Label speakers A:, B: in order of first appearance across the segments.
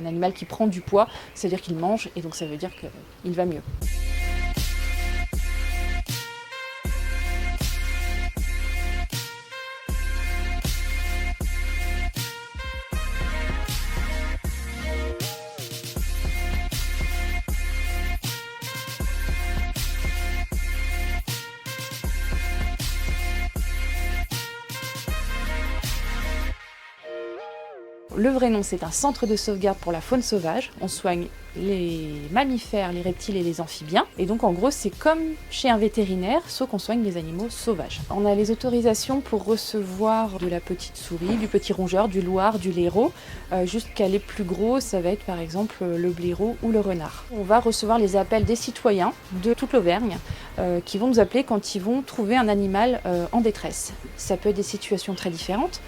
A: Un animal qui prend du poids, c'est-à-dire qu'il mange et donc ça veut dire qu'il va mieux. Le vrai nom, c'est un centre de sauvegarde pour la faune sauvage. On soigne les mammifères, les reptiles et les amphibiens. Et donc en gros, c'est comme chez un vétérinaire, sauf qu'on soigne les animaux sauvages. On a les autorisations pour recevoir de la petite souris, du petit rongeur, du loir, du blaireau, jusqu'à les plus gros, ça va être par exemple le blaireau ou le renard. On va recevoir les appels des citoyens de toute l'Auvergne qui vont nous appeler quand ils vont trouver un animal en détresse. Ça peut être des situations très différentes.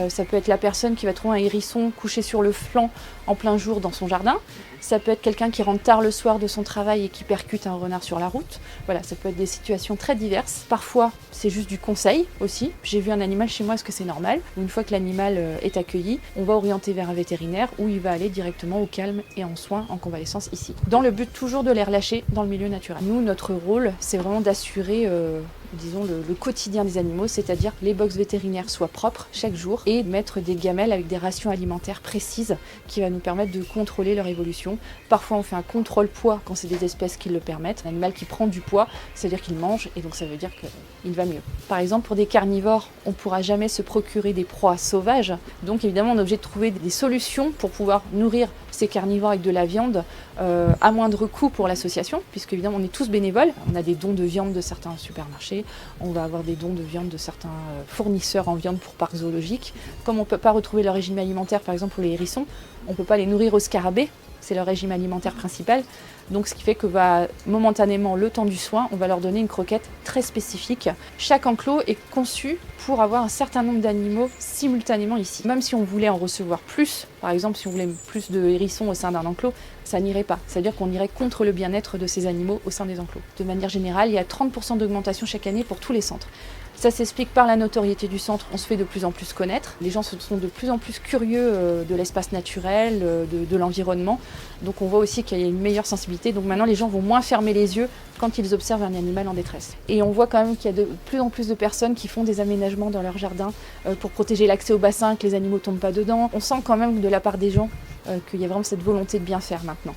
A: Ça peut être la personne qui va trouver un hérisson couché sur le flanc en plein jour dans son jardin. Ça peut être quelqu'un qui rentre tard le soir de son travail et qui percute un renard sur la route. Voilà, ça peut être des situations très diverses. Parfois, c'est juste du conseil aussi. J'ai vu un animal chez moi, est-ce que c'est normal? Une fois que l'animal est accueilli, on va orienter vers un vétérinaire où il va aller directement au calme et en soins, en convalescence ici. Dans le but toujours de les relâcher dans le milieu naturel. Nous, notre rôle, c'est vraiment d'assurer disons le quotidien des animaux, c'est-à-dire les box vétérinaires soient propres chaque jour et mettre des gamelles avec des rations alimentaires précises qui va nous permettre de contrôler leur évolution. Parfois on fait un contrôle poids quand c'est des espèces qui le permettent. Un animal qui prend du poids, c'est-à-dire qu'il mange et donc ça veut dire qu'il va mieux. Par exemple pour des carnivores, on ne pourra jamais se procurer des proies sauvages, donc évidemment on est obligé de trouver des solutions pour pouvoir nourrir ces carnivores avec de la viande à moindre coût pour l'association, puisque évidemment on est tous bénévoles. On a des dons de viande de certains supermarchés, on va avoir des dons de viande de certains fournisseurs en viande pour parcs zoologiques. Comme on ne peut pas retrouver leur régime alimentaire, par exemple pour les hérissons, on ne peut pas les nourrir au scarabée, c'est leur régime alimentaire principal. Donc ce qui fait que momentanément, le temps du soin, on va leur donner une croquette très spécifique. Chaque enclos est conçu pour avoir un certain nombre d'animaux simultanément ici. Même si on voulait en recevoir plus, par exemple si on voulait plus de hérissons au sein d'un enclos, ça n'irait pas. C'est-à-dire qu'on irait contre le bien-être de ces animaux au sein des enclos. De manière générale, il y a 30% d'augmentation chaque année pour tous les centres. Ça s'explique par la notoriété du centre, on se fait de plus en plus connaître. Les gens sont de plus en plus curieux de l'espace naturel, de l'environnement. Donc on voit aussi qu'il y a une meilleure sensibilité. Donc maintenant les gens vont moins fermer les yeux quand ils observent un animal en détresse. Et on voit quand même qu'il y a de plus en plus de personnes qui font des aménagements dans leur jardin pour protéger l'accès au bassin, que les animaux ne tombent pas dedans. On sent quand même de la part des gens qu'il y a vraiment cette volonté de bien faire maintenant.